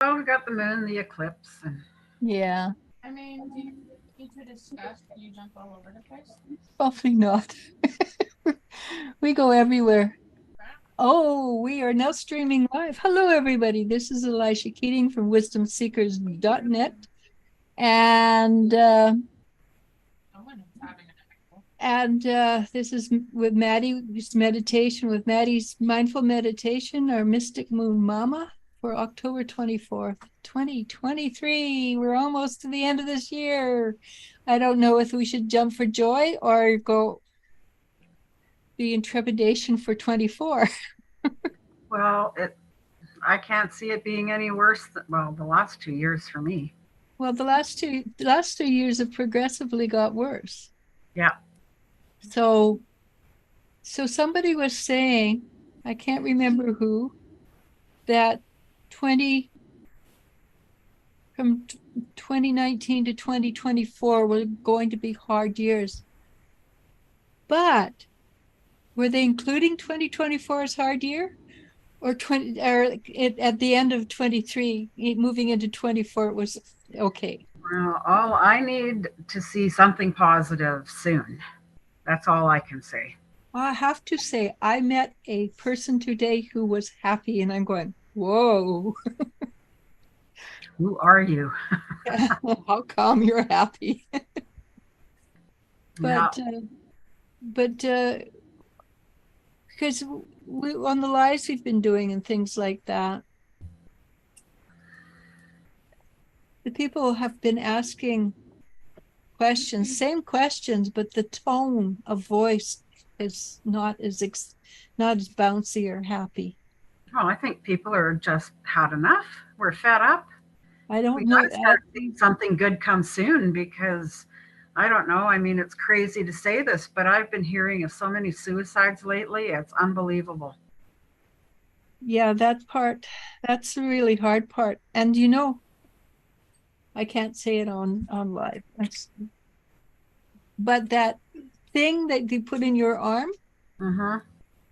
Oh, we got the moon, the eclipse, and Yeah, I mean, do you need to discuss? You jump all over the place. probably not. We go everywhere. Oh, we are now streaming live. Hello, everybody. This is Elisha Keating from wisdomseekers.net. And Someone is having a couple. this is with Maddie's meditation, with Maddie's mindful meditation, our Mystic Moon Mama for October 24th, 2023. We're almost to the end of this year. I don't know if we should jump for joy or go the intrepidation for 24. well, I can't see it being any worse than, well, the last 2 years for me. Well, the last two years have progressively got worse. Yeah. So somebody was saying, I can't remember who, that 20 from 2019 to 2024 were going to be hard years. But were they including 2024 as hard year? Or at the end of 23, moving into 24, it was okay. Well, all I need to see something positive soon. That's all I can say. I have to say, I met a person today who was happy, and I'm going, whoa, Who are you? how come you're happy? Yeah. but but because we, on the lives we've been doing and things like that, the people have been asking questions, same questions, but the tone of voice is not as bouncy or happy. Well, I think people are just had enough. We're fed up. I We don't got know. to start seeing something good come soon because I don't know. I mean, it's crazy to say this, but I've been hearing of so many suicides lately. It's unbelievable. Yeah, that's the really hard part. And I can't say it on live. But that thing that you put in your arm Mm-hmm.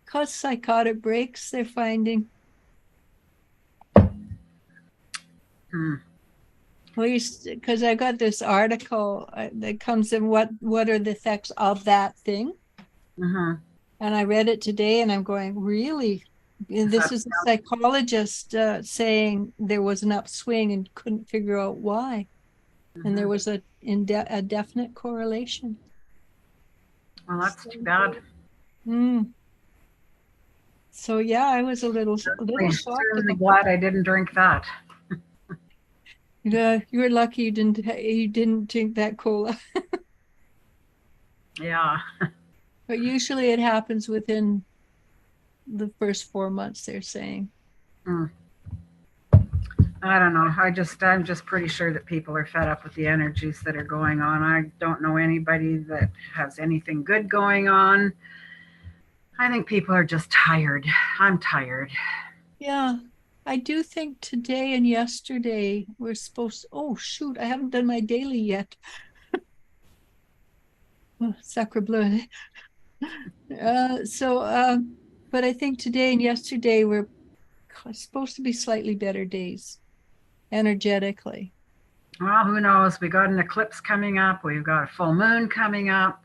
cause psychotic breaks, they're finding. Hmm. At least because I got this article that comes in, what are the effects of that thing? Mm-hmm. And I read it today, and I'm going, really? And Is this that is a psychologist saying there was an upswing and couldn't figure out why. And there mm-hmm. was a definite correlation. Well, that's So, too bad. mm, so yeah, I was a little shocked Certainly about. glad I didn't drink that. Yeah, you were lucky you didn't drink that cola. Yeah. But usually it happens within the first 4 months, they're saying. Hmm. I don't know. I'm just pretty sure that people are fed up with the energies that are going on. I don't know anybody that has anything good going on. I think people are just tired. I'm tired. Yeah, I do think today and yesterday we're supposed to, oh shoot, I haven't done my daily yet. Oh, sacre bleu. But I think today and yesterday were supposed to be slightly better days energetically. Well, who knows? We got an eclipse coming up. We've got a full moon coming up.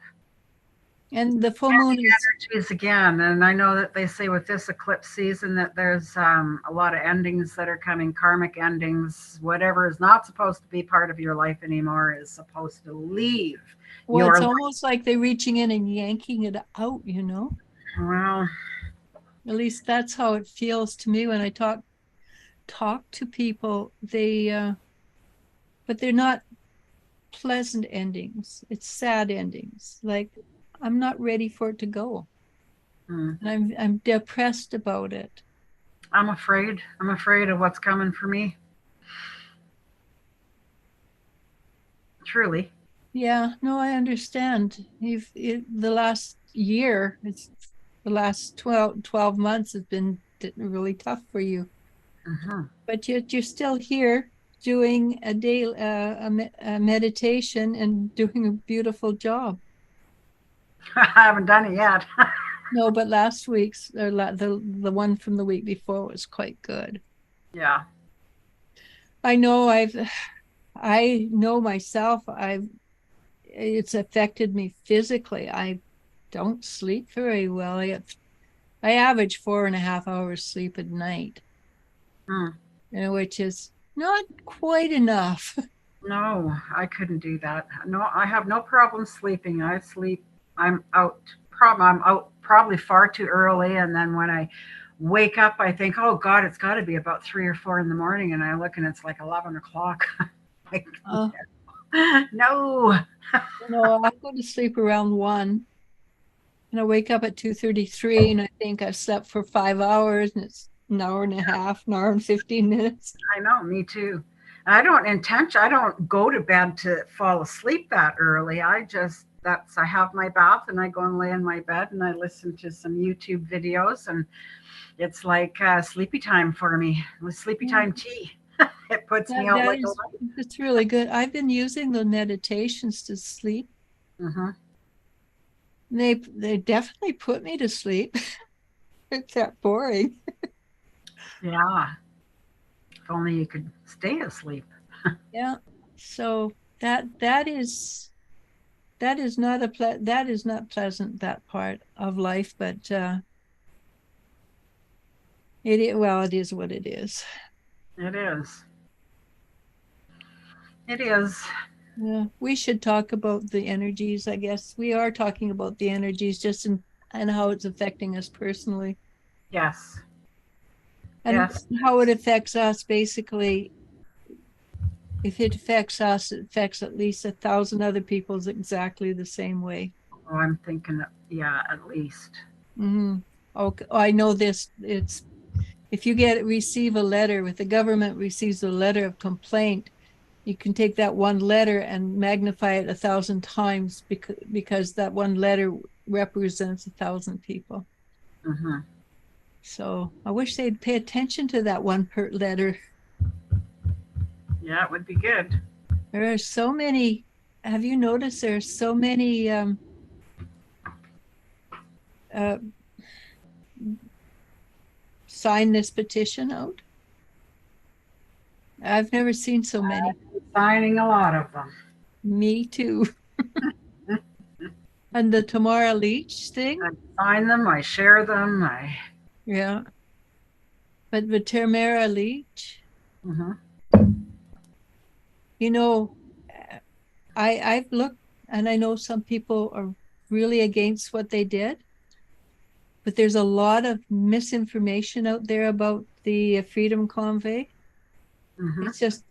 And the full Heavy moon is, energies again. And I know that they say with this eclipse season that there's a lot of endings that are coming, karmic endings. Whatever is not supposed to be part of your life anymore is supposed to leave well, your it's life. almost like they're reaching in and yanking it out. Well, At least that's how it feels to me when I talk to people. But they're not pleasant endings. It's sad endings. Like I'm not ready for it to go. hmm, And I'm depressed about it. I'm afraid. I'm afraid of what's coming for me. Truly. Yeah, no, I understand. The last year, the last 12 months has been really tough for you. Hmm. But yet you're still here doing a meditation and doing a beautiful job. I haven't done it yet. No, but last week's or the one from the week before was quite good. Yeah. I know I know myself, it's affected me physically. I don't sleep very well. I average 4.5 hours sleep at night, Hmm. which is not quite enough. No, I couldn't do that. No, I have no problem sleeping. I sleep. I'm out. I'm out probably far too early, and then when I wake up, I think, "Oh God, it's got to be about 3 or 4 in the morning," and I look and it's like 11 o'clock. Like, Uh, no. I go to sleep around 1 and I wake up at 2:33 and I think I've slept for 5 hours and it's an hour and a half, an hour and 15 minutes. I know, me too. I don't go to bed to fall asleep that early. I have my bath and I go and lay in my bed and I listen to some YouTube videos and it's like sleepy time for me with sleepy Yeah, time tea. It puts me that, out that like a is, light. it's really good. I've been using the meditations to sleep. Hmm. They definitely put me to sleep. It's that boring. Yeah. If only you could stay asleep. Yeah. So that is not that is not pleasant, that part of life, but it is what it is. It is. It is. Yeah, we should talk about the energies. I guess we are talking about the energies just and how it's affecting us personally Yes. and Yes. how it affects us. Basically, if it affects us, it affects at least 1,000 other people's exactly the same way. Oh, I'm thinking, yeah, at least. Mm-hmm. Okay, I know this. It's if you receive a letter, if the government receives a letter of complaint, you can take that one letter and magnify it 1,000 times because that one letter represents 1,000 people. Hmm. So I wish they'd pay attention to that one per letter. Yeah, it would be good. There are so many. Have you noticed there are so many uh, sign this petition out? I've never seen so many. Signing a lot of them. Me too. And the Tamara Leach thing, I sign them, I share them, I. yeah. But the Tamara Leach, Hmm. you know, I've looked and I know some people are really against what they did, but there's a lot of misinformation out there about the Freedom Convoy. Hmm. It's just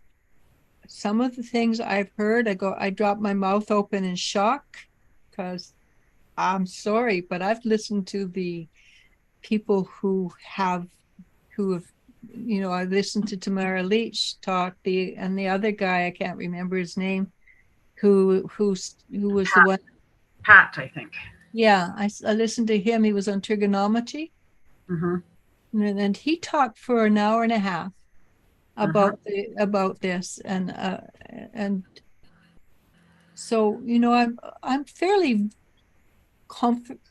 some of the things I've heard, I drop my mouth open in shock because I'm sorry, but I've listened to the people who have I listened to Tamara Leach talk, and the other guy, I can't remember his name, who was the Pat, one. Pat, I think. Yeah, I listened to him. He was on trigonometry, Hmm. and he talked for an hour and a half Hmm. about this, and so I'm fairly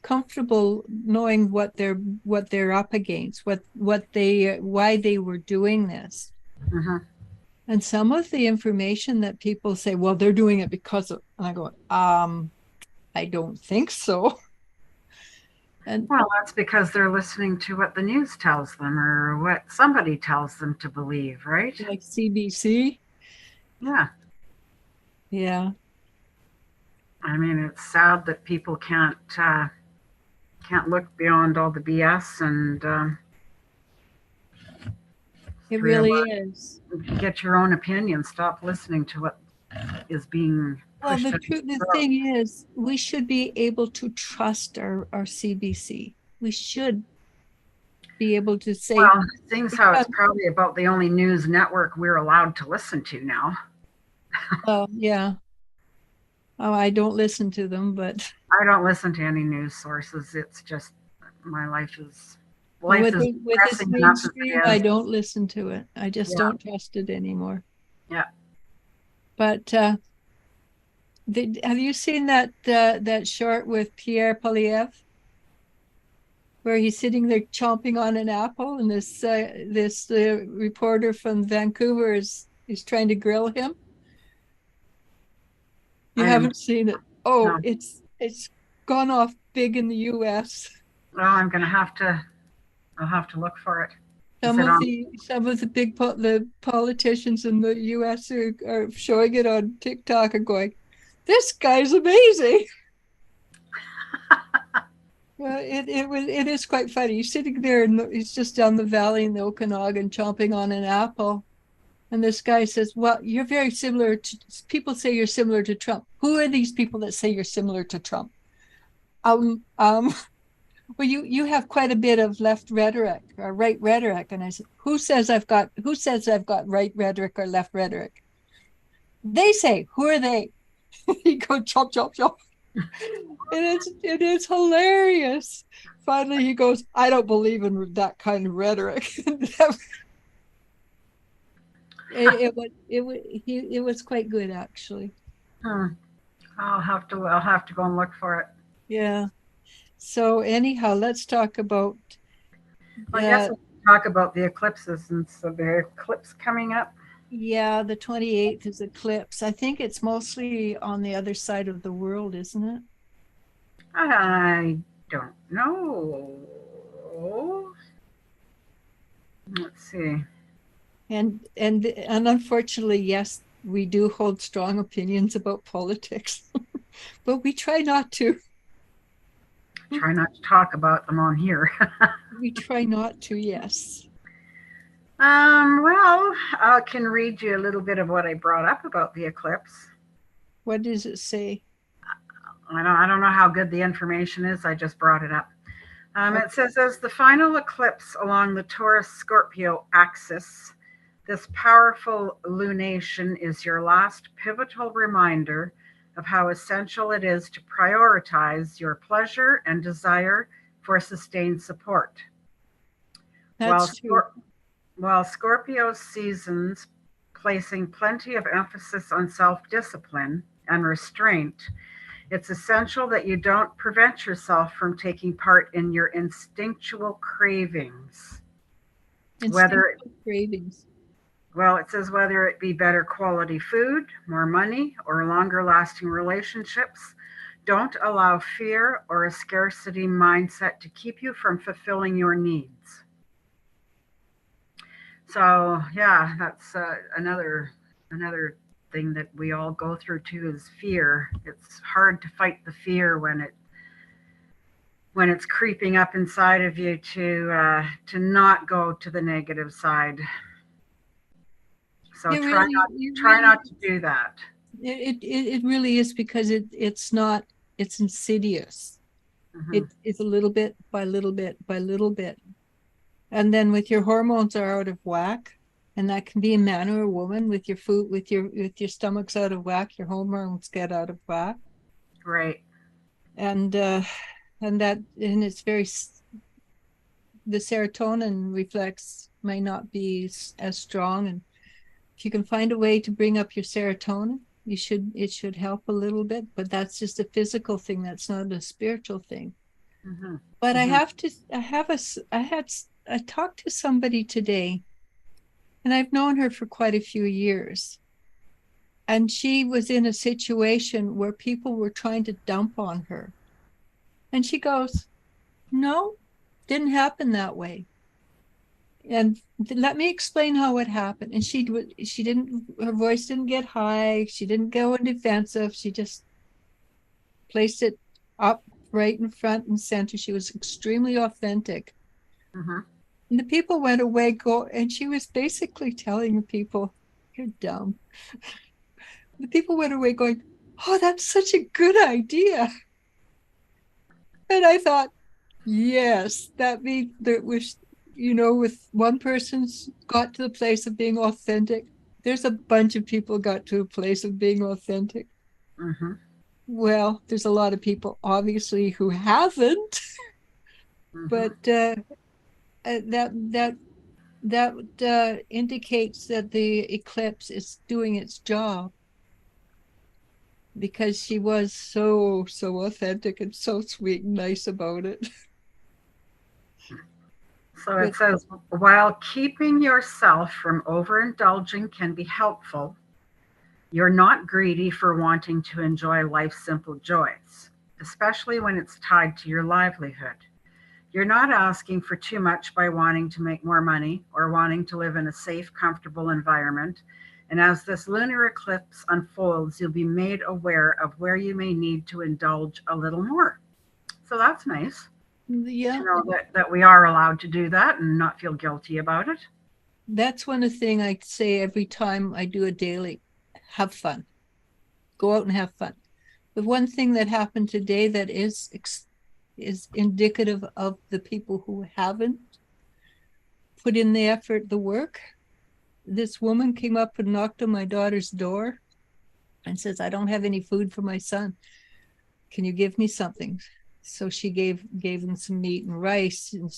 comfortable knowing what they're up against, what they why they were doing this. Hmm. And some of the information that people say, well, they're doing it because of, and I go, I don't think so. And Well, that's because they're listening to what the news tells them or what somebody tells them to believe, right? like CBC, Yeah. yeah, I mean, it's sad that people can't look beyond all the BS and it really realize, is. get your own opinion. Stop listening to what is being Well, pushed down your the throat. thing is, we should be able to trust our CBC. We should be able to say, Well, it seems how because, it's probably about the only news network we're allowed to listen to now. yeah, oh, I don't listen to them, but I don't listen to any news sources. It's just my life with is with this depressing enough as mainstream, it I is. don't listen to it. I just Yeah, don't trust it anymore. yeah. But have you seen that short with Pierre Polyev, where he's sitting there chomping on an apple, and this reporter from Vancouver is is trying to grill him. You I haven't seen it? Oh, no. it's gone off big in the U.S. Well, I'll have to look for it. Is Some it of on? the politicians in the U.S. are showing it on TikTok and going, "This guy's amazing." Well, it is quite funny. He's sitting there and he's just down the valley in the Okanagan chomping on an apple. And this guy says, "Well, you're very similar to people say you're similar to Trump. Who are these people that say you're similar to Trump?" Um, um, well, you have quite a bit of left rhetoric or right rhetoric. And I said, who says I've got right rhetoric or left rhetoric? They say, who are they? He goes chop, chop, chop. And it is hilarious. Finally, he goes, I don't believe in that kind of rhetoric. It was quite good, actually. Hmm. I'll have to go and look for it. Yeah. So anyhow, let's talk about Well, I guess we'll talk about the eclipses, and so the eclipse coming up. yeah, the 28th is eclipse. I think it's mostly on the other side of the world, isn't it? I don't know. Let's see. And unfortunately, yes, we do hold strong opinions about politics, but we try not to. Try not to talk about them on here. We try not to, yes. Well, I can read you a little bit of what I brought up about the eclipse. What does it say? I don't know how good the information is. I just brought it up. It says, as the final eclipse along the Taurus-Scorpio axis, this powerful lunation is your last pivotal reminder of how essential it is to prioritize your pleasure and desire for sustained support. That's true. While Scorpio seasons placing plenty of emphasis on self-discipline and restraint, it's essential that you don't prevent yourself from taking part in your instinctual cravings. Instinctual cravings. Well, it says whether it be better quality food, more money, or longer lasting relationships, don't allow fear or a scarcity mindset to keep you from fulfilling your needs. So, yeah, that's another thing that we all go through too is fear. It's hard to fight the fear when it's creeping up inside of you to not go to the negative side. So try not to do that. It really is because it's insidious. Mm-hmm. It's a little bit by little bit by little bit. And then with your hormones are out of whack, and that can be a man or a woman with your food, with your stomach's out of whack, your hormones get out of whack. Right. And it's very, the serotonin reflex may not be as strong. And if you can find a way to bring up your serotonin, it should help a little bit, but that's just a physical thing. That's not a spiritual thing. Mm-hmm. But Mm-hmm. I talked to somebody today, and I've known her for quite a few years. And she was in a situation where people were trying to dump on her. And she goes, no, didn't happen that way. And let me explain how it happened. And she didn't, her voice didn't get high. She didn't go in defensive. She just placed it up right in front and center. She was extremely authentic. Mm-hmm. And the people went away and she was basically telling the people, you're dumb. The people went away going, oh, that's such a good idea. And I thought, yes, that means that with one person's got to the place of being authentic, there's a bunch of people got to a place of being authentic. Mm-hmm. Well, there's a lot of people obviously who haven't, Mm-hmm. but that indicates that the eclipse is doing its job, because she was so authentic and so sweet and nice about it. So it says, while keeping yourself from overindulging can be helpful, you're not greedy for wanting to enjoy life's simple joys, especially when it's tied to your livelihood. You're not asking for too much by wanting to make more money or wanting to live in a safe, comfortable environment. And as this lunar eclipse unfolds, you'll be made aware of where you may need to indulge a little more. So that's nice Yeah, to know that we are allowed to do that and not feel guilty about it. that's one of the things I say every time I do a daily. Have fun. Go out and have fun. The one thing that happened today that is indicative of the people who haven't put in the effort, the work. This woman came up and knocked on my daughter's door and says, I don't have any food for my son. Can you give me something? So she gave him some meat and rice, and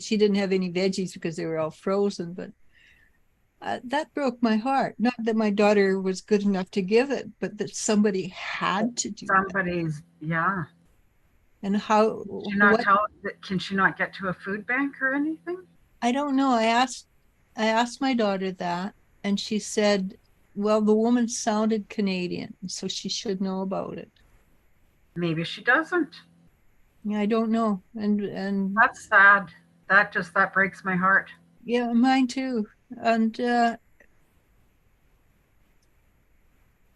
she didn't have any veggies because they were all frozen, but that broke my heart. Not that my daughter was good enough to give it, but that somebody had to do Somebody's, yeah. that. And how, Can she not tell, can she not get to a food bank or anything? I don't know. I asked my daughter that, and she said, well, the woman sounded Canadian, so she should know about it. Maybe she doesn't. I don't know. And That's sad. That breaks my heart. yeah, mine too. And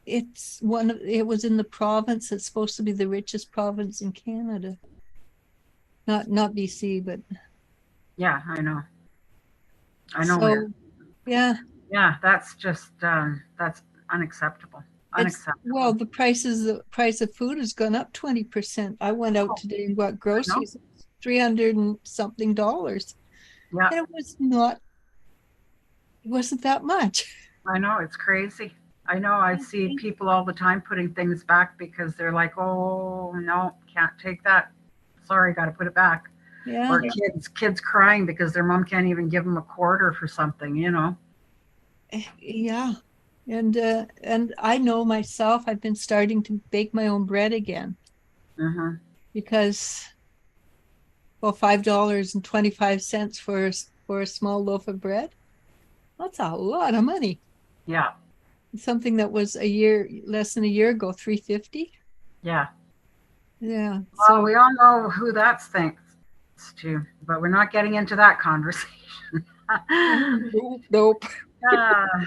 it was in the province. It's supposed to be the richest province in Canada. Not BC, but Yeah, I know. I know so where. yeah. Yeah, that's just that's unacceptable. Unacceptable. Well, the price of food has gone up 20%. I went out today and got groceries, $300 and something. Yeah. And it wasn't that much. I know, it's crazy. I know, I see people all the time putting things back because they're like, oh no, can't take that. Sorry, got to put it back. Yeah. Or kids crying because their mom can't even give them a quarter for something, you know. Yeah. And I know myself, I've been starting to bake my own bread again. Mm-hmm. Because, well, $5.25 for a small loaf of bread, that's a lot of money. Yeah. Something that was less than a year ago, $3.50. Yeah. Yeah. Well, So we all know who that's thanks to, but we're not getting into that conversation. nope.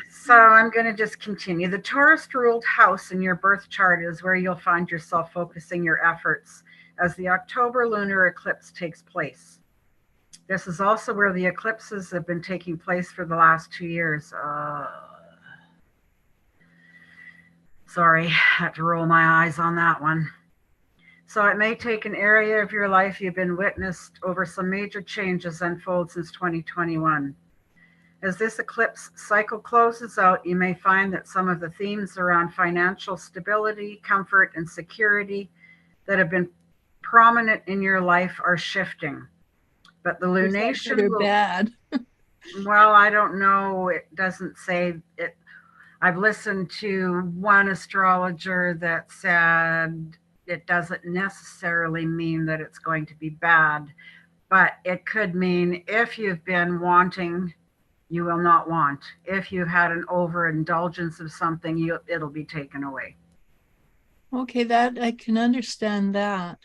So I'm going to just continue. The Taurus ruled house in your birth chart is where you'll find yourself focusing your efforts as the October lunar eclipse takes place. This is also where the eclipses have been taking place for the last 2 years. Sorry, I had to roll my eyes on that one. So it may take an area of your life you've been witnessed over some major changes unfold since 2021. As this eclipse cycle closes out, you may find that some of the themes around financial stability, comfort, and security that have been prominent in your life are shifting. But the lunation are bad. Well, I don't know. It doesn't say it. I've listened to one astrologer that said it doesn't necessarily mean that it's going to be bad, but it could mean if you've been wanting, you will not want. If you've had an overindulgence of something, it'll be taken away. Okay, that I can understand that.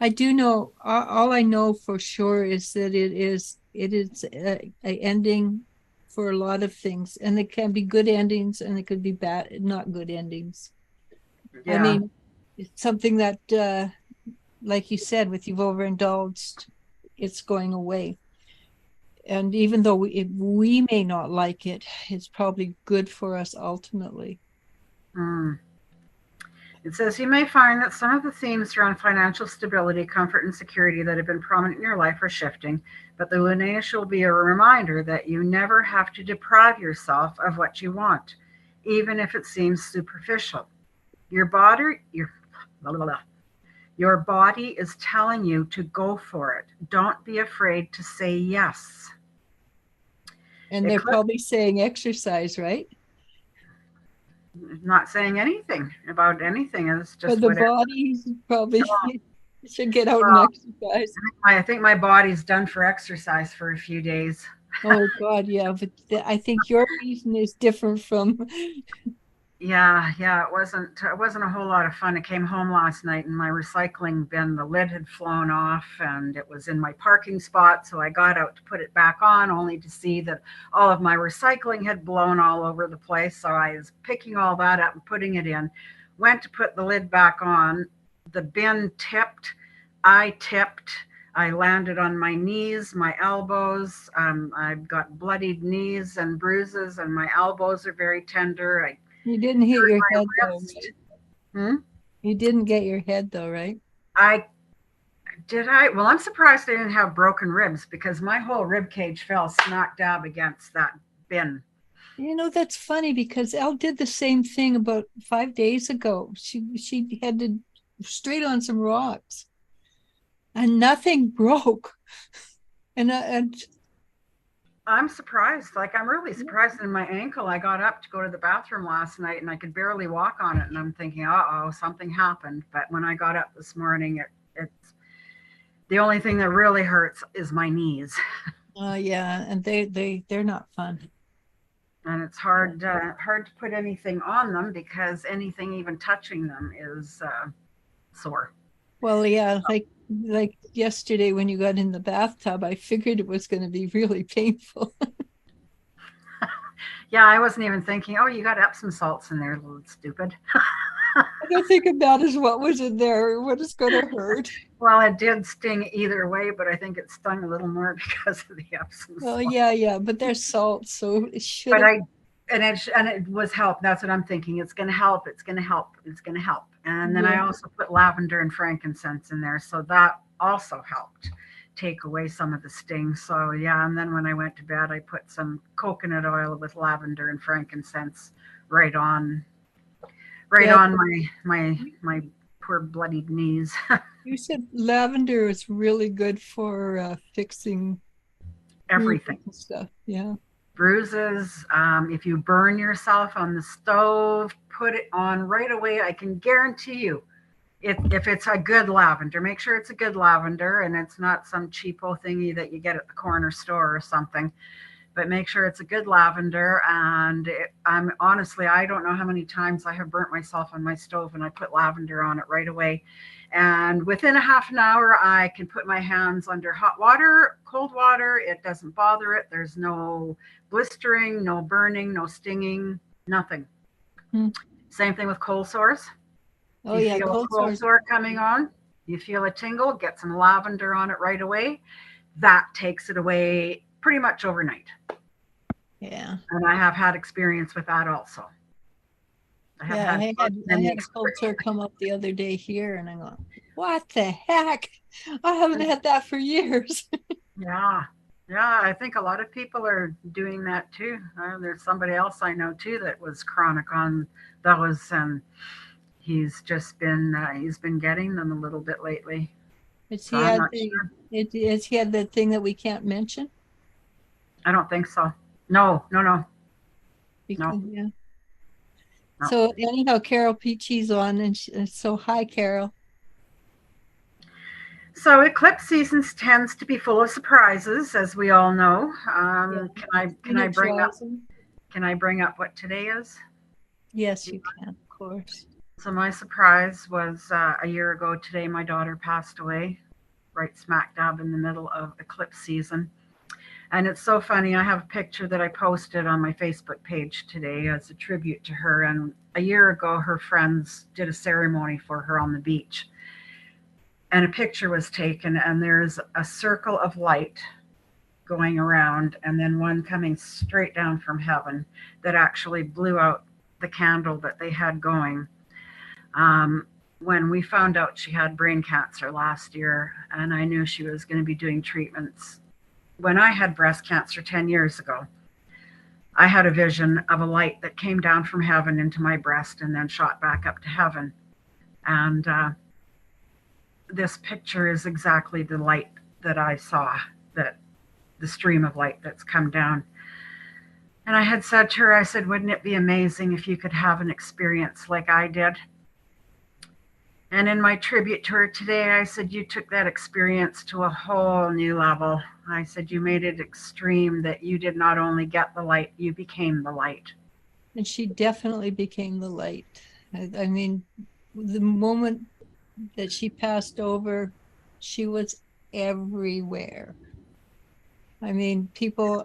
I do know, all I know for sure is that it is a ending for a lot of things, and it can be good endings and it could be bad, not good endings. Yeah. I mean, it's something that, like you said, with you've overindulged, it's going away. And even though we may not like it, it's probably good for us ultimately. It says you may find that some of the themes around financial stability, comfort, and security that have been prominent in your life are shifting, but the lunation will be a reminder that you never have to deprive yourself of what you want, even if it seems superficial. Your body is telling you to go for it. Don't be afraid to say yes. And they're probably saying exercise, right? Not saying anything about anything. It's just but the body's probably Should get out and Well, exercise. I think my body's done for exercise for a few days. Oh God, yeah, but I think your reason is different from. Yeah, it wasn't a whole lot of fun. I came home last night and my recycling bin, the lid had flown off and it was in my parking spot. So I got out to put it back on only to see that all of my recycling had blown all over the place. So I was picking all that up and putting it in. Went to put the lid back on. The bin tipped. I tipped. I landed on my knees, my elbows. I've got bloodied knees and bruises, and my elbows are very tender. I You didn't hit your my head though, wrist. right? Hmm? You didn't get your head though, right? I did I well, I'm surprised I didn't have broken ribs because my whole rib cage fell smack dab against that bin. You know, that's funny because Elle did the same thing about 5 days ago. She headed straight on some rocks and nothing broke. And I'm surprised. Like I'm really surprised in my ankle. I got up to go to the bathroom last night and I could barely walk on it and I'm thinking, uh-oh, something happened. But when I got up this morning, it's the only thing that really hurts is my knees. yeah, and they're not fun. And it's hard to put anything on them because anything even touching them is sore. Well, yeah, like yesterday when you got in the bathtub, I figured it was going to be really painful. Yeah, I wasn't even thinking, oh, you got Epsom salts in there, little stupid. I think about is what was in there, what is going to hurt. Well, it did sting either way, but I think it stung a little more because of the Epsom Well, salt. yeah, but there's salt, so it should. But it was help. That's what I'm thinking. It's going to help. It's going to help. It's going to help. And then I also put lavender and frankincense in there, so that also helped take away some of the sting. So yeah, and then when I went to bed, I put some coconut oil with lavender and frankincense right on my poor bloodied knees. You said lavender is really good for fixing Everything. and stuff. Yeah. Bruises. If you burn yourself on the stove, put it on right away. I can guarantee you, if it's a good lavender, make sure it's a good lavender and it's not some cheapo thingy that you get at the corner store or something. But make sure it's a good lavender. And I'm honestly, I don't know how many times I have burnt myself on my stove and I put lavender on it right away. And within a half an hour, I can put my hands under hot water, cold water. It doesn't bother it. There's no blistering, no burning, no stinging, nothing. Same thing with cold sores. Oh, You yeah. feel a cold sore coming on, you feel a tingle, get some lavender on it right away. That takes it away pretty much overnight. Yeah. And I have had experience with that also. I had a cold sore come up the other day here, and I go, "What the heck? I haven't had that for years." Yeah, I think a lot of people are doing that too. There's somebody else I know too that was chronic on those, and he's been getting them a little bit lately. Has he had the thing that we can't mention? I don't think so. No. Yeah. No. So anyhow, Carol Peachy's on, and so hi, Carol. So eclipse seasons tends to be full of surprises, as we all know. Can I bring up what today is? Yes, you can, of course. So my surprise was a year ago today. My daughter passed away, right smack dab in the middle of eclipse season. And it's so funny. I have a picture that I posted on my Facebook page today as a tribute to her. And a year ago, her friends did a ceremony for her on the beach. And a picture was taken, and there's a circle of light going around, and then one coming straight down from heaven that actually blew out the candle that they had going. When we found out she had brain cancer last year, and I knew she was going to be doing treatments. When I had breast cancer 10 years ago, I had a vision of a light that came down from heaven into my breast and then shot back up to heaven. And this picture is exactly the light that I saw, that the stream of light that's come down. And I had said to her, I said, wouldn't it be amazing if you could have an experience like I did? And in my tribute to her today, I said, you took that experience to a whole new level. I said, you made it extreme that you did not only get the light, you became the light. And she definitely became the light. I mean, the moment that she passed over, she was everywhere. I mean, people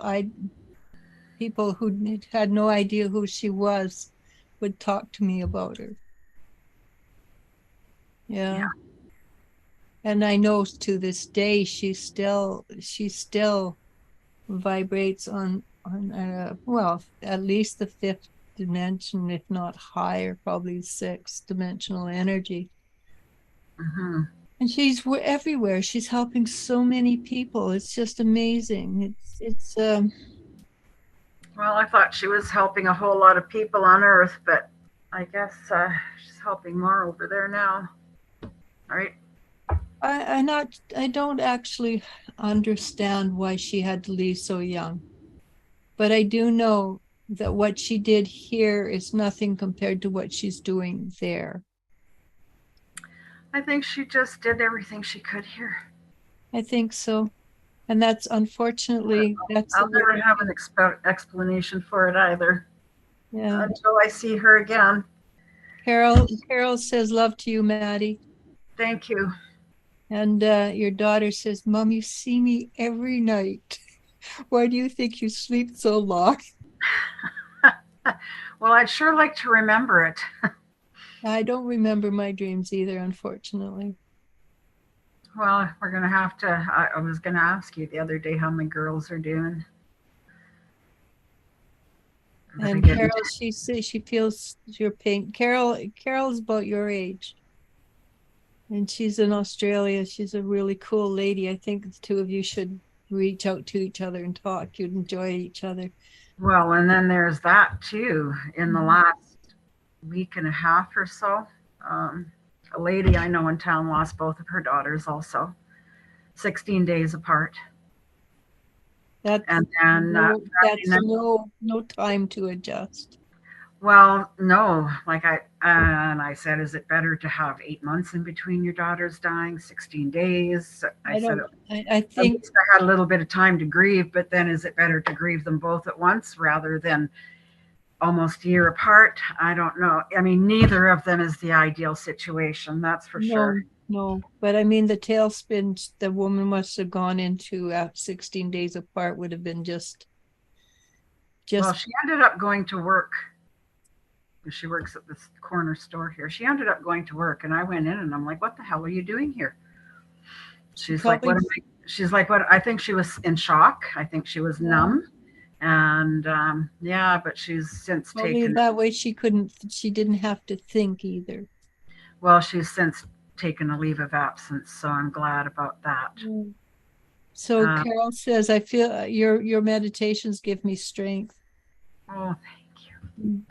who had no idea who she was would talk to me about her. Yeah. And I know to this day she still vibrates on well, at least the fifth dimension, if not higher, probably sixth dimensional energy. Mm-hmm. And she's everywhere. She's helping so many people. It's just amazing. It's Well, I thought she was helping a whole lot of people on Earth, but I guess she's helping more over there now. Right? I don't actually understand why she had to leave so young, but I do know that what she did here is nothing compared to what she's doing there. I think she just did everything she could here. I think so. And that's unfortunately, that's I'll never have an explanation for it either. Yeah. Until I see her again. Carol says love to you, Maddie. Thank you. And your daughter says, Mom, you see me every night. Why do you think you sleep so long? Well, I'd sure like to remember it. I don't remember my dreams either, unfortunately. Well, we're going to have to. I was going to ask you the other day how my girls are doing. And Carol, she says she feels your pain. Carol's about your age. And she's in Australia. She's a really cool lady. I think the two of you should reach out to each other and talk. You'd enjoy each other. Well, and then there's that too. In the last week and a half or so, a lady I know in town lost both of her daughters also, 16 days apart. That's and then no time to adjust. Well, no, like I said, is it better to have 8 months in between your daughters dying, 16 days? I said, I think I had a little bit of time to grieve, but then is it better to grieve them both at once rather than almost a year apart? I don't know. I mean, neither of them is the ideal situation, that's for sure. No, but I mean, the tailspin the woman must have gone into at 16 days apart would have been just. Well, she ended up going to work. She works at this corner store here. She ended up going to work, and I went in, and I'm like, "What the hell are you doing here?" She's like, "What am I?" She's like, "What?" I think she was in shock. I think she was numb, and yeah, but she's since taken. That way, she didn't have to think either. Well, she's since taken a leave of absence, so I'm glad about that. So Carol says, "I feel your meditations give me strength." Oh, thank you.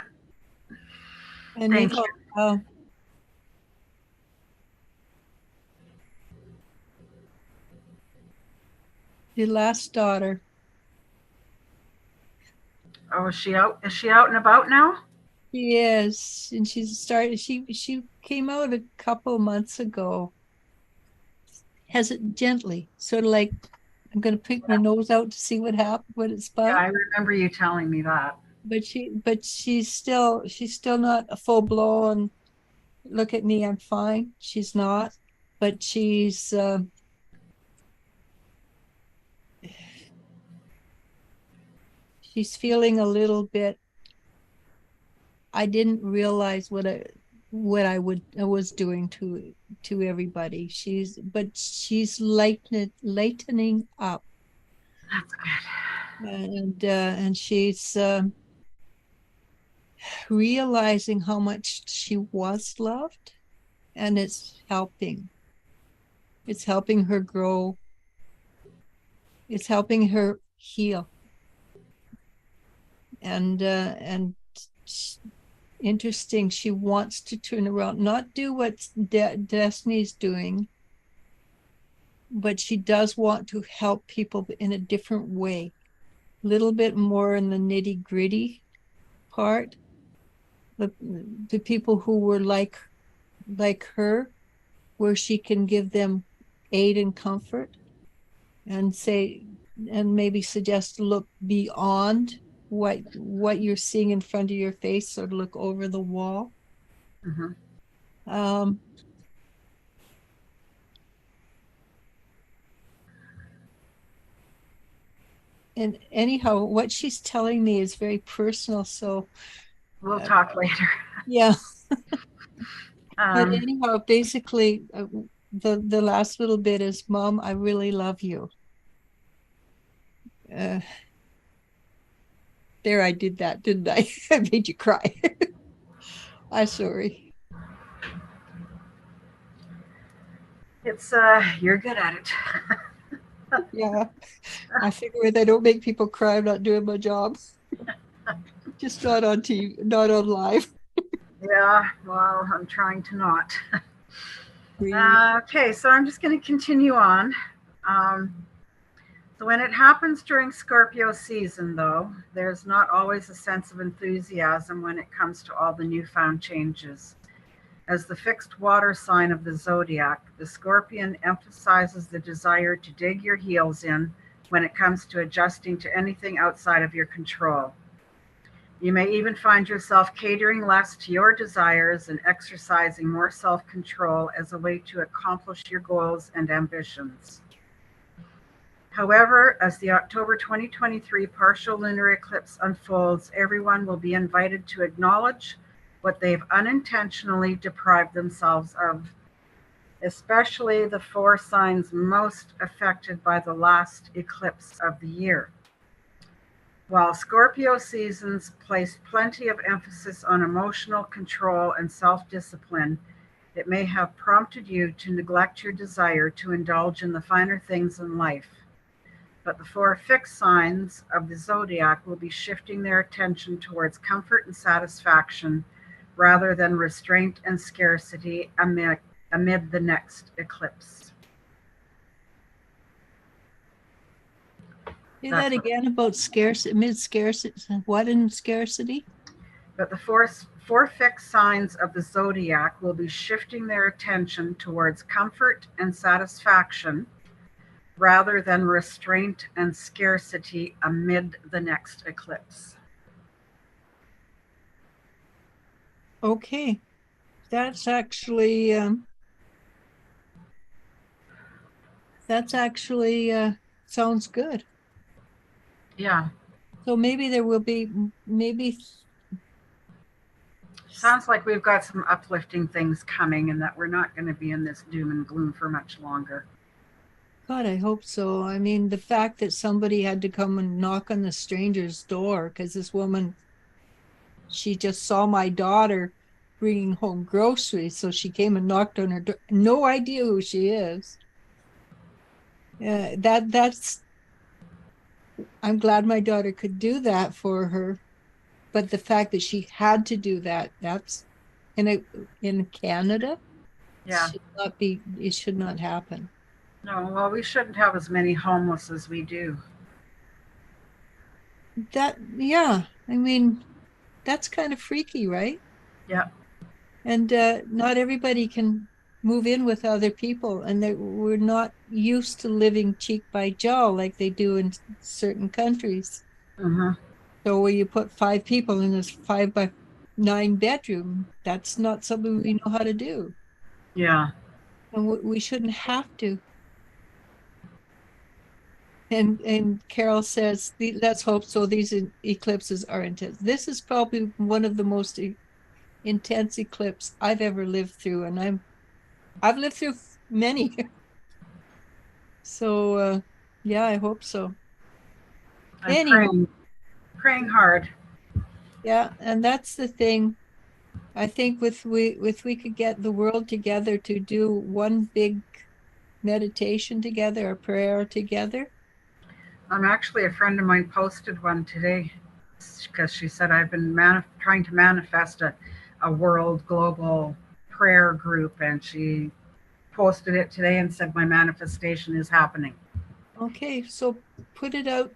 And thank you. The last daughter. Oh, is she out? Is she out and about now? Yes, and she's started. She came out a couple months ago. Has it gently, sort of like I'm going to pick my nose out to see what happened, what it's about. Yeah, I remember you telling me that. But she's still not a full blown. Look at me, I'm fine. She's not, but she's. She's feeling a little bit. I didn't realize what I was doing to everybody. She's lightening up. That's good. And she's realizing how much she was loved, and it's helping. It's helping her grow. It's helping her heal. And interesting, she wants to turn around, not do what Destiny's doing, but she does want to help people in a different way, a little bit more in the nitty gritty part. The people who were like her, where she can give them aid and comfort and say, and maybe suggest to look beyond what you're seeing in front of your face, or look over the wall. Mhm. Um, and anyhow, what she's telling me is very personal. So We'll talk later. yeah. But Um, anyhow, basically, the last little bit is, Mom, I really love you. Uh, there, I did that, didn't I? I made you cry. I'm sorry. it's you're good at it. Yeah, I figure if I don't make people cry, I'm not doing my job. Just not on TV, not on live. Yeah, well, I'm trying to not. We, Okay, so I'm just going to continue on. Um, so when it happens during Scorpio season, though, there's not always a sense of enthusiasm when it comes to all the newfound changes. As the fixed water sign of the zodiac, the Scorpion emphasizes the desire to dig your heels in when it comes to adjusting to anything outside of your control. You may even find yourself catering less to your desires and exercising more self control as a way to accomplish your goals and ambitions. However, as the October 2023 partial lunar eclipse unfolds, everyone will be invited to acknowledge what they've unintentionally deprived themselves of, especially the four signs most affected by the last eclipse of the year. While Scorpio seasons place plenty of emphasis on emotional control and self discipline, it may have prompted you to neglect your desire to indulge in the finer things in life. But the four fixed signs of the zodiac will be shifting their attention towards comfort and satisfaction rather than restraint and scarcity amid the next eclipse. say that again about scarcity, mid scarcity. What in scarcity? But the four fixed signs of the zodiac will be shifting their attention towards comfort and satisfaction rather than restraint and scarcity amid the next eclipse. Okay, that's actually sounds good. Yeah, So maybe there will be, maybe, sounds like we've got some uplifting things coming and that we're not going to be in this doom and gloom for much longer. God, I hope so. I mean, the fact that somebody had to come and knock on the stranger's door because this woman, she just saw my daughter bringing home groceries, so she came and knocked on her door. No idea who she is. That's. I'm glad my daughter could do that for her, but the fact that she had to do that, that's in Canada, Yeah. should not be. It should not happen. No, well, we shouldn't have as many homeless as we do. That, yeah. I mean, that's kind of freaky, right? Yeah. And not everybody can move in with other people, and we're not used to living cheek by jowl like they do in certain countries. Mm-hmm. So where you put five people in this 5 by 9 bedroom, that's not something we know how to do, Yeah. and we shouldn't have to. And Carol says, let's hope so. These eclipses are intense. This is probably one of the most intense eclipse I've ever lived through, and I've lived through many. So yeah, I hope so. I'm Anyhow, praying hard. yeah, and that's the thing. I think we could get the world together to do one big meditation together, a prayer together. Actually, a friend of mine posted one today because she said I've been trying to manifest a world global prayer group, and she posted it today and said my manifestation is happening. Okay, so put it out,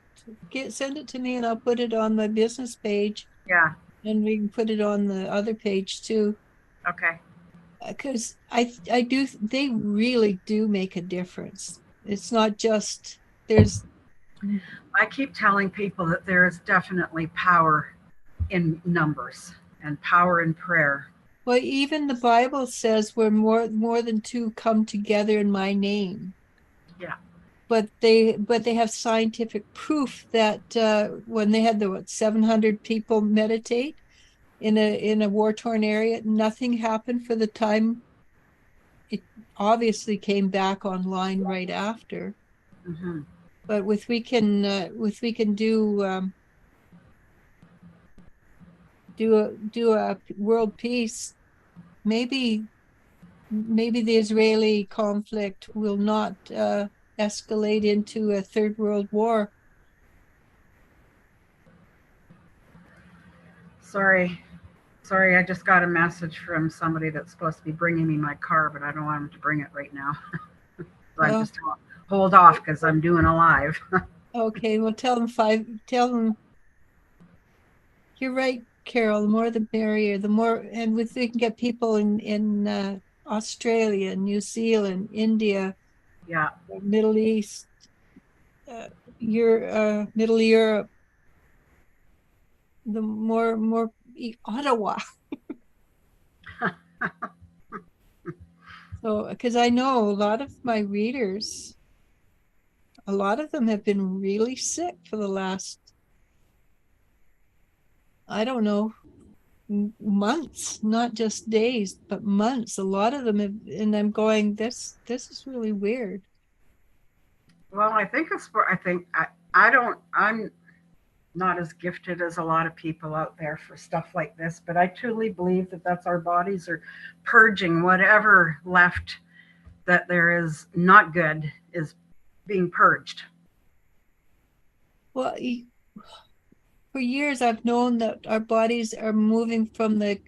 send it to me, and I'll put it on my business page, Yeah. and we can put it on the other page too. Okay. because I do, they really do make a difference. It's not just there's, I keep telling people that there is definitely power in numbers and power in prayer. well, even the Bible says where more than two come together in my name. Yeah. But they have scientific proof that when they had the 700 people meditate in a war torn area, nothing happened for the time. It obviously came back online right after. Hmm. But with we can do a world peace, maybe the Israeli conflict will not escalate into a third world war. Sorry. Sorry, I just got a message from somebody that's supposed to be bringing me my car, but I don't want him to bring it right now. So I'm Well, just hold off because I'm doing a live. okay, well tell them you're right, Carol. The more the merrier. The more, and if we can get people in Australia, New Zealand, India, Yeah. Middle East, Middle Europe, the more Ottawa. So, because I know a lot of my readers, a lot of them have been really sick for the last, I don't know, months, not just days, but months. A lot of them have, and I'm going, this is really weird. Well, I think it's for, I don't, I'm not as gifted as a lot of people out there for stuff like this, but I truly believe that that's our bodies are purging whatever left that there is not good is being purged. Well, for years I've known that our bodies are moving from the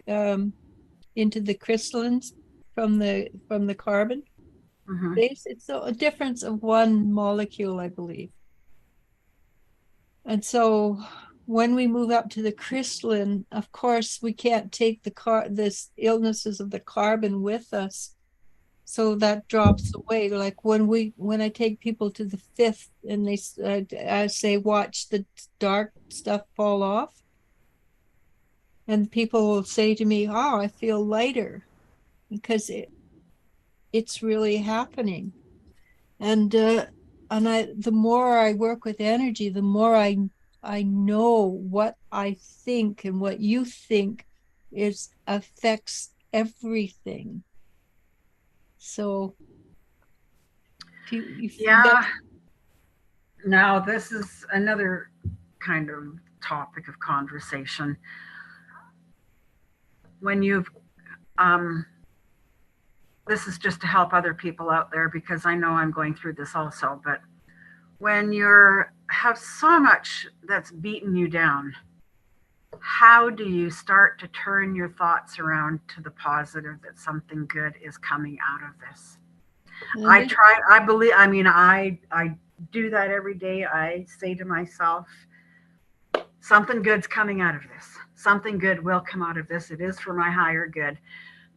um, into the crystallines from the carbon Hmm. base. It's a difference of one molecule, I believe. And so when we move up to the crystalline, of course, we can't take this illnesses of the carbon with us. So that drops away. Like when I take people to the fifth and I say, watch the dark stuff fall off. And people will say to me, oh, I feel lighter because it's really happening. And the more I work with energy, the more I know what I think and what you think is affects everything. So if you get, Yeah. Now, this is another kind of topic of conversation. When you've, um, this is just to help other people out there because I know I'm going through this also, but when you're have so much that's beaten you down, how do you start to turn your thoughts around to the positive that something good is coming out of this? I try, I believe, I mean, I do that every day. I say to myself, something good's coming out of this. Something good will come out of this. It is for my higher good.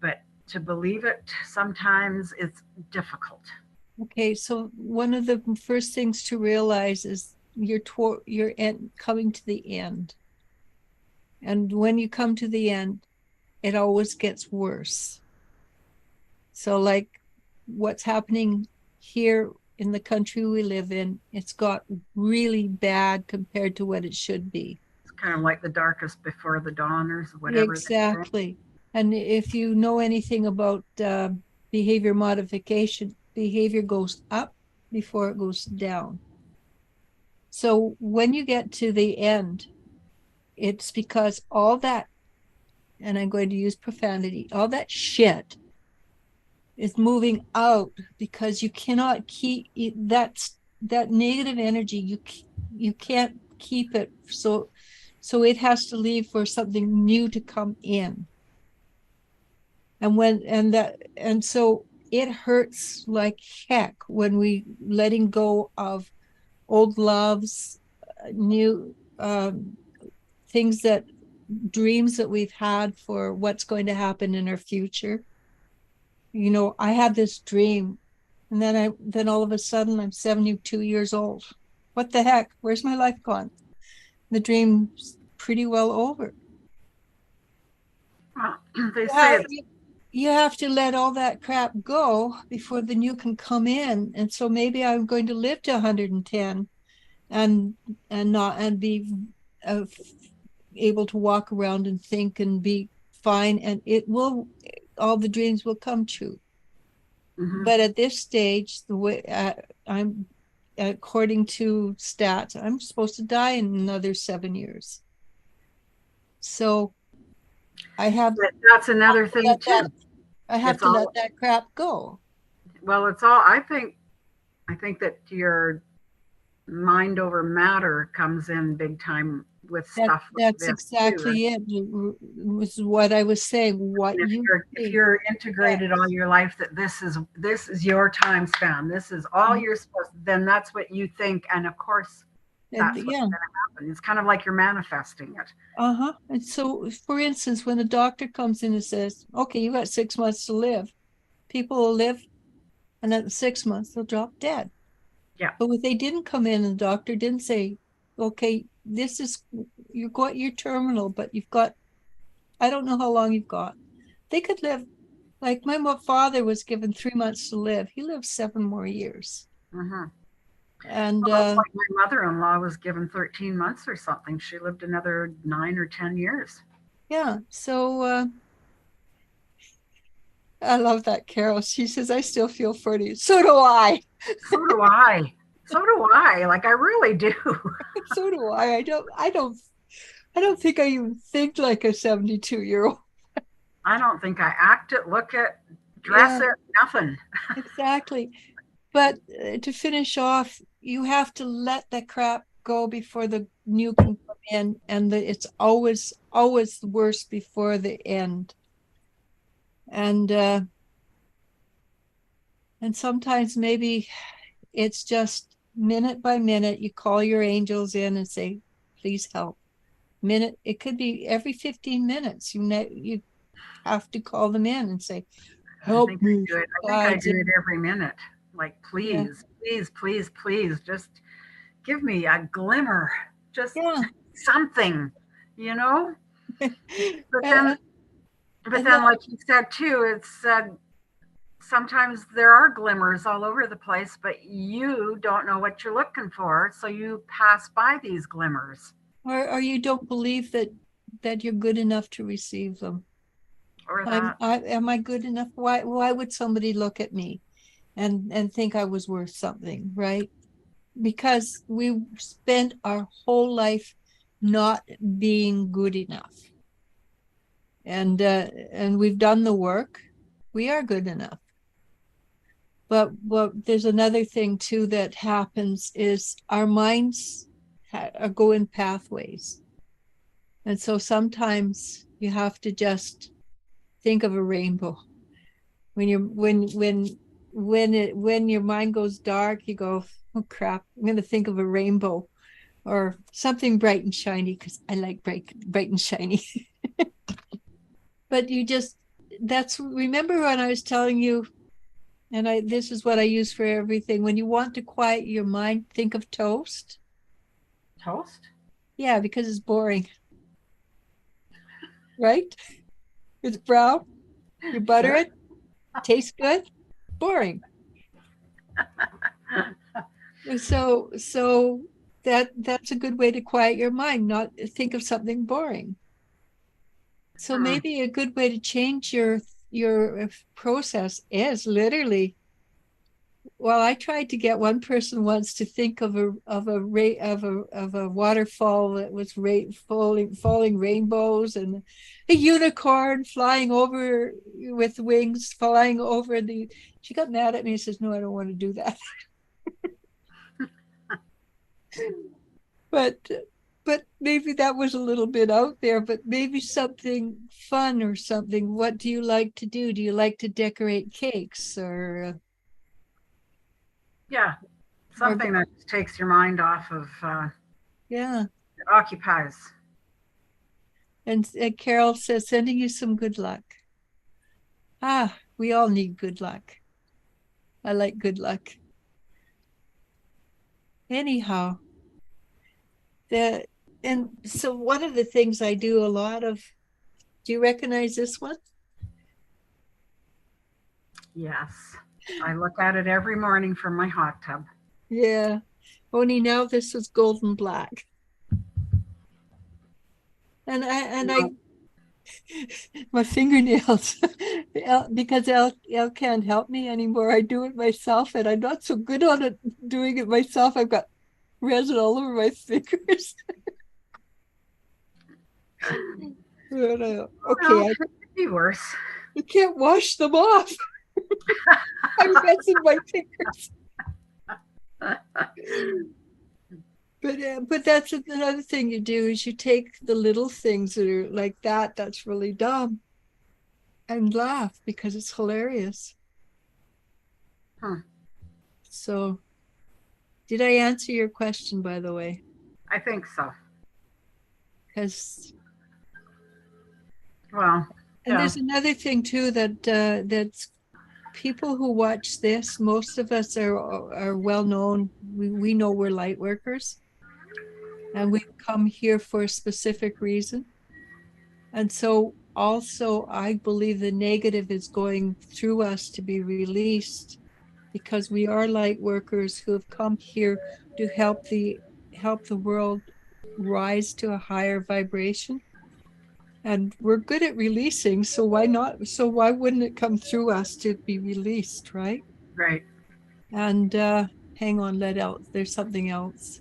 But to believe it sometimes it's difficult. okay, so one of the first things to realize is you're coming to the end. And when you come to the end, it always gets worse. So like what's happening here in the country we live in, it's got really bad compared to what it should be. It's kind of like the darkest before the dawn or whatever they say. Exactly. And if you know anything about behavior modification, behavior goes up before it goes down. So when you get to the end, it's because all that, and I'm going to use profanity, all that shit is moving out because you cannot keep that negative energy. You can't keep it. So it has to leave for something new to come in. And so it hurts like heck when we letting go of old loves, new things that dreams that we've had for what's going to happen in our future. You know, I had this dream, and then all of a sudden I'm 72 years old. What the heck? Where's my life gone? The dream's pretty well over. Well, they say Yeah, it's, you have to let all that crap go before the new can come in. And so maybe I'm going to live to 110 and not and be uh, able to walk around and think and be fine, and it will, all the dreams will come true. mhm. But at this stage, the way I'm, according to stats, I'm supposed to die in another 7 years. So I have But that's another thing let that too. I have It's to let all, that crap go. well, it's all, I think that your mind over matter comes in big time with That stuff like that's this too. exactly it. Was what I was saying. What And if you you're if think. you're integrated all your life that this is your time span, this is all you're supposed, then that's what you think, and of course And that's what's yeah, going to happen. It's kind of like you're manifesting it. uh-huh. And so, for instance, when a doctor comes in and says, okay, you got 6 months to live, people will live, and at 6 months they'll drop dead. Yeah. But if they didn't come in and the doctor didn't say, okay, this is, you're terminal, but you've got, I don't know how long you've got. They could live, like my father was given 3 months to live. He lived 7 more years. Hmm. And Well, it's like my mother-in-law was given 13 months or something. She lived another 9 or 10 years. yeah, so I love that, Carol. She says, I still feel 40. So do I. So do I. So do I. Like I really do. So do I. I don't think I even think like a 72-year-old. I don't think I act it, look it, dress Yeah, it, nothing. exactly. But to finish off, you have to let the crap go before the new can come in, and it's always the worst before the end. And and sometimes maybe it's just minute by minute. You call your angels in and say, "Please help." Minute. It could be every 15 minutes. You have to call them in and say, I "Help think I me." do it. I think I Guides do it in. every minute. Like, Yeah, please, please, please, please, just give me a glimmer, just yeah. something, you know? But then, and, but and then, that, like you said too, it's sometimes there are glimmers all over the place, but you don't know what you're looking for, so you pass by these glimmers, or you don't believe that you're good enough to receive them. or that. Am I good enough? Why would somebody look at me and think I was worth something, right? Because we spent our whole life not being good enough. And we've done the work. We are good enough. But there's another thing too that happens is our minds go in pathways. And so sometimes you have to just think of a rainbow. When you're when your mind goes dark, you go, oh crap, I'm going to think of a rainbow or something bright and shiny, because I like bright and shiny. But you just, that's, remember when I was telling you, and this is what I use for everything. When you want to quiet your mind, think of toast. Toast? Yeah, because it's boring, right? It's brown, you butter Sure. it, tastes good, boring. So that's a good way to quiet your mind, not think of something boring. So Hmm. maybe a good way to change your process is literally, well, I tried to get one person once to think of a waterfall that was falling rainbows, and a unicorn flying over with wings flying over the. She got mad at me and says, "No, I don't want to do that." but but maybe that was a little bit out there. But maybe something fun or something. What do you like to do? Do you like to decorate cakes Yeah, or something that just takes your mind off of yeah? occupies. And Carol says, sending you some good luck. Ah, we all need good luck. I like good luck. Anyhow, and so one of the things I do a lot of, do you recognize this one? Yes. I look at it every morning from my hot tub. Yeah. Only now this is golden black. And I my fingernails because Elle can't help me anymore. I do it myself and I'm not so good on it doing it myself. I've got resin all over my fingers. Well, Okay, it could be worse. I can't wash them off. I'm messing my fingers. But that's another thing you do is you take the little things that are like that. That's really dumb, and laugh because it's hilarious. Huh. So, did I answer your question, by the way? I think so. Because Well, and yeah. there's another thing too that's people who watch this. Most of us are well known. We know we're light workers, and we've come here for a specific reason. And so also I believe the negative is going through us to be released because we are light workers who have come here to help the world rise to a higher vibration. And we're good at releasing, so why not? So why wouldn't it come through us to be released, right? Right. And hang on, there's something else.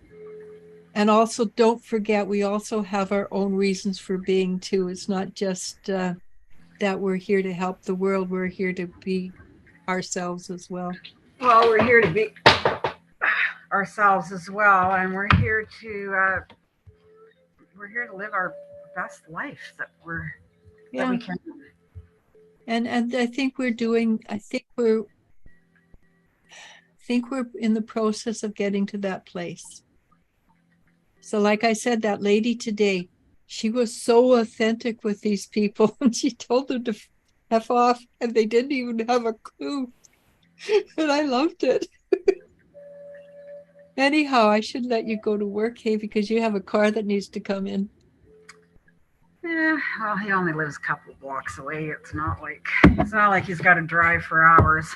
And also don't forget we also have our own reasons for being too. It's not just that we're here to help the world, we're here to be ourselves as well. Well, we're here to be ourselves as well, and we're here to live our best life that we can. And I think we're in the process of getting to that place. So like I said, that lady today, she was so authentic with these people and she told them to F off and they didn't even have a clue. And I loved it. Anyhow, I should let you go to work, hey, because you have a car that needs to come in. Yeah, well, he only lives a couple of blocks away. It's not like he's got to drive for hours.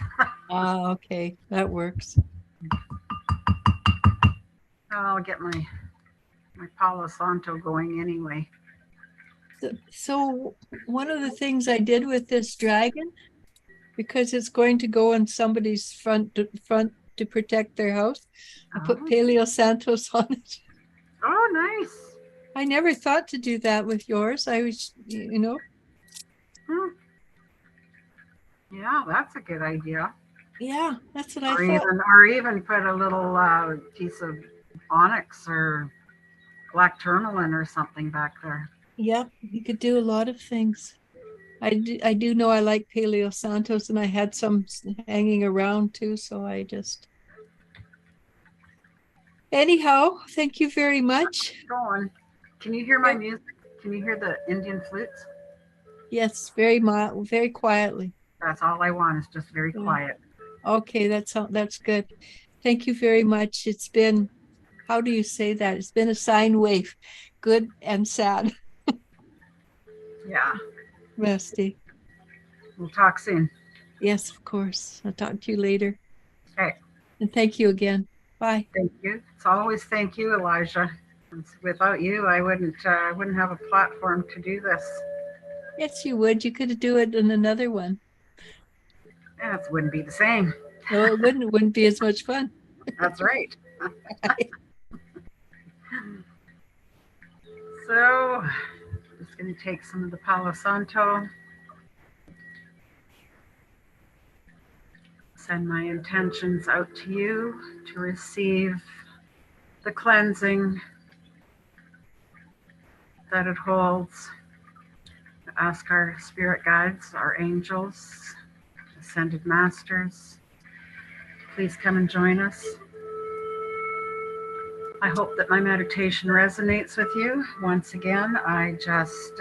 Okay, that works. I'll get my Palo Santo going anyway. So one of the things I did with this dragon, because it's going to go on somebody's front to protect their house, I put Paleo Santos on it. Oh, nice. I never thought to do that with yours. I was, Yeah, that's a good idea. Yeah, that's what I thought. Or even put a little piece of onyx or black tourmaline or something back there. Yeah, you could do a lot of things. I do know I like Paleo Santos, and I had some hanging around too. So I just. Anyhow, thank you very much. Go on. Can you hear my music? Can you hear the Indian flutes? Yes, very mild, very quietly. That's all I want is just very quiet. Okay, that's good. Thank you very much. It's been, how do you say that? It's been a sine wave, good and sad. Yeah. Rusty. We'll talk soon. Yes, of course. I'll talk to you later. Okay. And thank you again. Bye. Thank you. It's always thank you, Elijah. Without you, I wouldn't have a platform to do this. Yes, you would. You could do it in another one. Yeah, it wouldn't be the same. No, it wouldn't. It wouldn't be as much fun. That's right. So, just going to take some of the Palo Santo. Send my intentions out to you to receive the cleansing that it holds. Ask our spirit guides, our angels, ascended masters, please come and join us. I hope that my meditation resonates with you. Once again, I just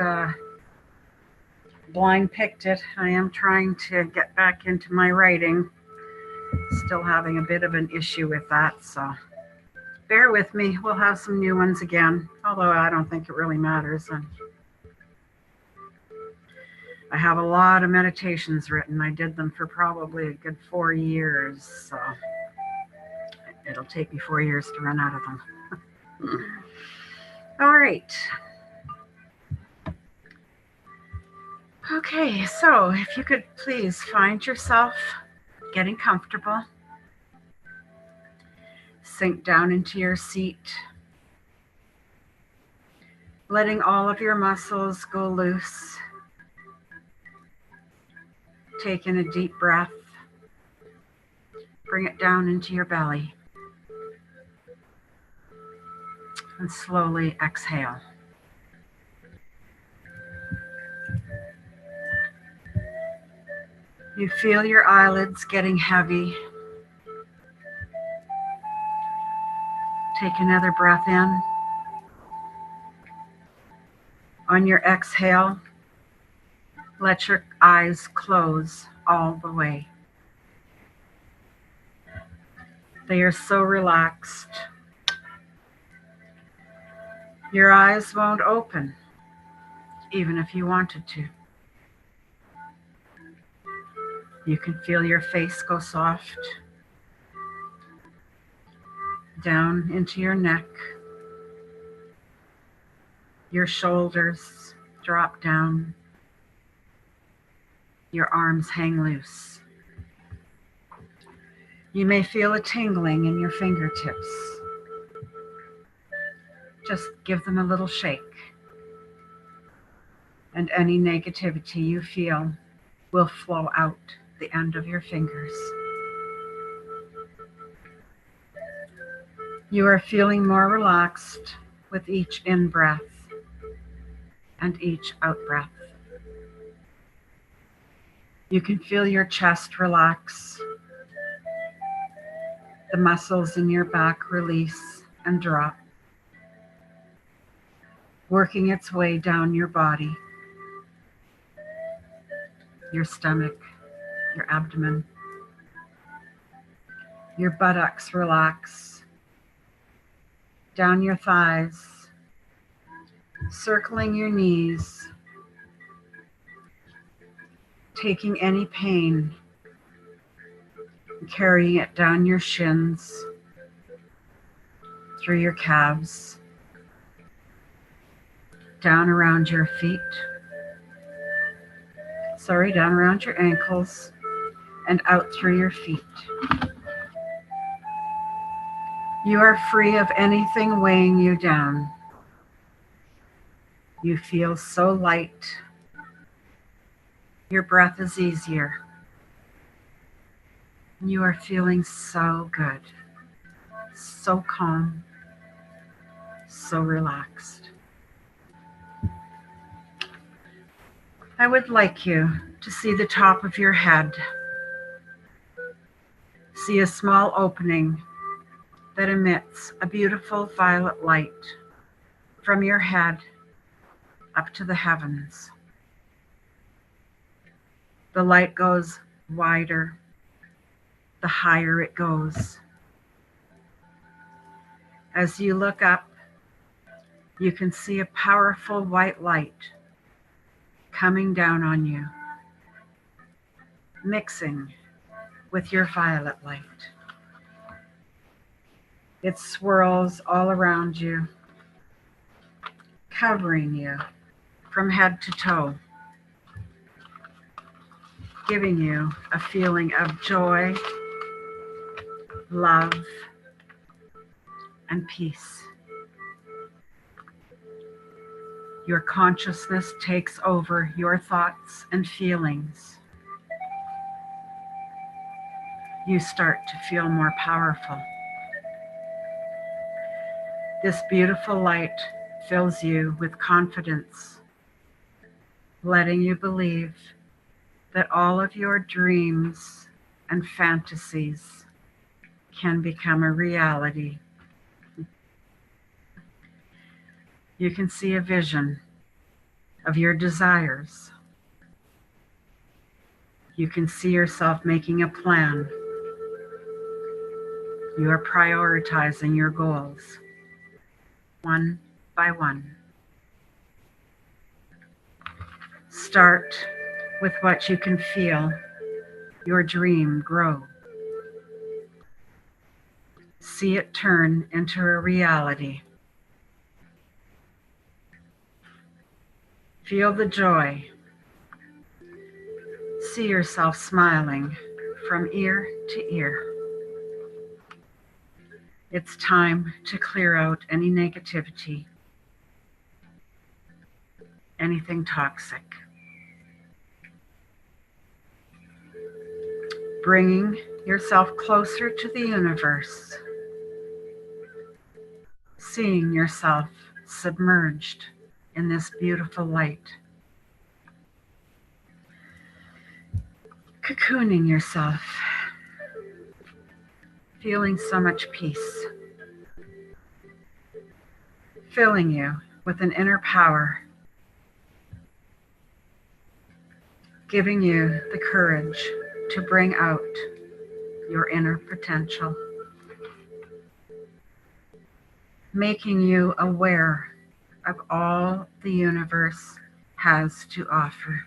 blind picked it. I am trying to get back into my writing. Still having a bit of an issue with that, so bear with me. We'll have some new ones again, although I don't think it really matters. And I have a lot of meditations written. I did them for probably a good 4 years, so it'll take me 4 years to run out of them. All right. Okay, so if you could please find yourself getting comfortable, sink down into your seat, letting all of your muscles go loose. Take in a deep breath, bring it down into your belly, and slowly exhale. You feel your eyelids getting heavy. Take another breath in. On your exhale, let your eyes close all the way. They are so relaxed. Your eyes won't open, even if you wanted to. You can feel your face go soft, down into your neck. Your shoulders drop down. Your arms hang loose. You may feel a tingling in your fingertips. Just give them a little shake, and any negativity you feel will flow out the end of your fingers. You are feeling more relaxed with each in-breath and each out-breath. You can feel your chest relax, the muscles in your back release and drop, working its way down your body, your stomach, your abdomen. Your buttocks relax, down your thighs, circling your knees, taking any pain and carrying it down your shins, through your calves, down around your feet, down around your ankles, and out through your feet. You are free of anything weighing you down. You feel so light. Your breath is easier. You are feeling so good, so calm, so relaxed. I would like you to see the top of your head. See a small opening that emits a beautiful violet light from your head up to the heavens. The light goes wider the higher it goes. As you look up, you can see a powerful white light coming down on you, mixing with your violet light. It swirls all around you, covering you from head to toe, giving you a feeling of joy, love, and peace. Your consciousness takes over your thoughts and feelings. You start to feel more powerful. This beautiful light fills you with confidence, letting you believe that all of your dreams and fantasies can become a reality You can see a vision of your desires. You can see yourself making a plan. You are prioritizing your goals one by one. Start with what you can feel your dream grow. See it turn into a reality. Feel the joy. See yourself smiling from ear to ear. It's time to clear out any negativity, anything toxic. Bringing yourself closer to the universe. Seeing yourself submerged in this beautiful light. Cocooning yourself. Feeling so much peace. Filling you with an inner power. Giving you the courage to bring out your inner potential. Making you aware of all the universe has to offer.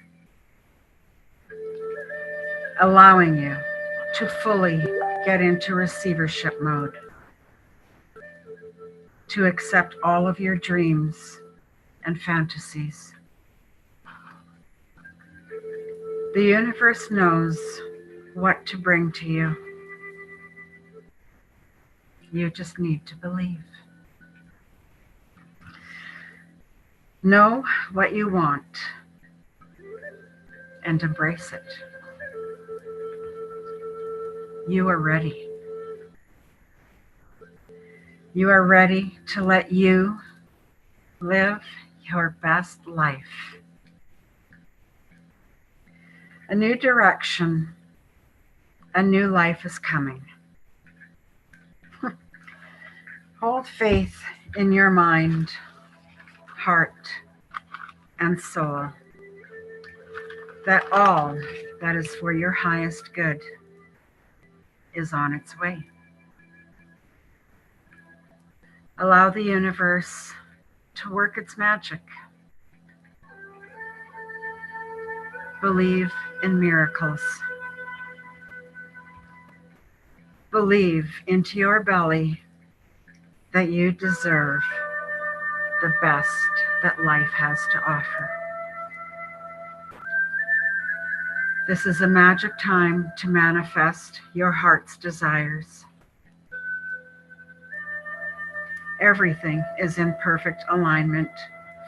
Allowing you to fully get into receivership mode. To accept all of your dreams and fantasies. The universe knows what to bring to you. You just need to believe. Know what you want and embrace it. You are ready. You are ready to let you live your best life. A new direction, a new life is coming. Hold faith in your mind, heart, and soul that all that is for your highest good is on its way. Allow the universe to work its magic. Believe in miracles. Believe into your belly that you deserve the best that life has to offer. This is a magic time to manifest your heart's desires. Everything is in perfect alignment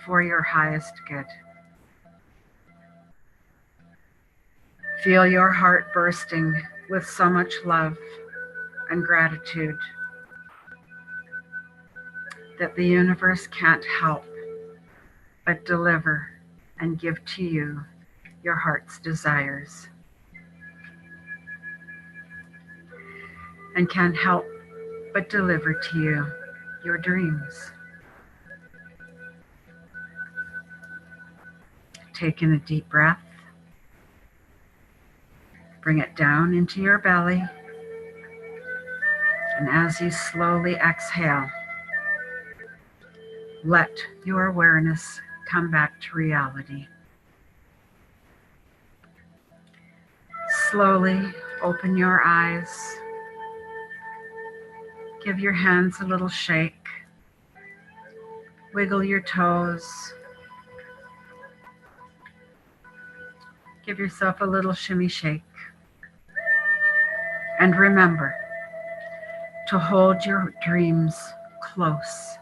for your highest good. Feel your heart bursting with so much love and gratitude that the universe can't help but deliver and give to you your heart's desires, and can't help but deliver to you your dreams. Take in a deep breath. Bring it down into your belly. And as you slowly exhale, let your awareness come back to reality. Slowly open your eyes. Give your hands a little shake. Wiggle your toes. Give yourself a little shimmy shake. And remember to hold your dreams close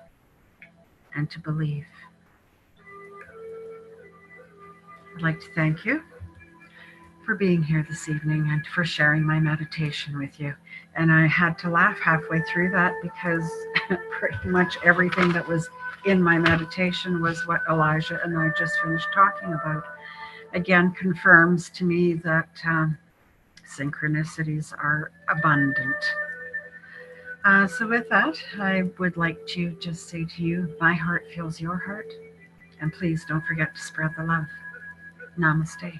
and to believe. I'd like to thank you for being here this evening and for sharing my meditation with you. And I had to laugh halfway through that because pretty much everything that was in my meditation was what Elijah and I just finished talking about. Again, confirms to me that synchronicities are abundant. So with that, I would like to just say to you, my heart feels your heart. And please don't forget to spread the love. Namaste.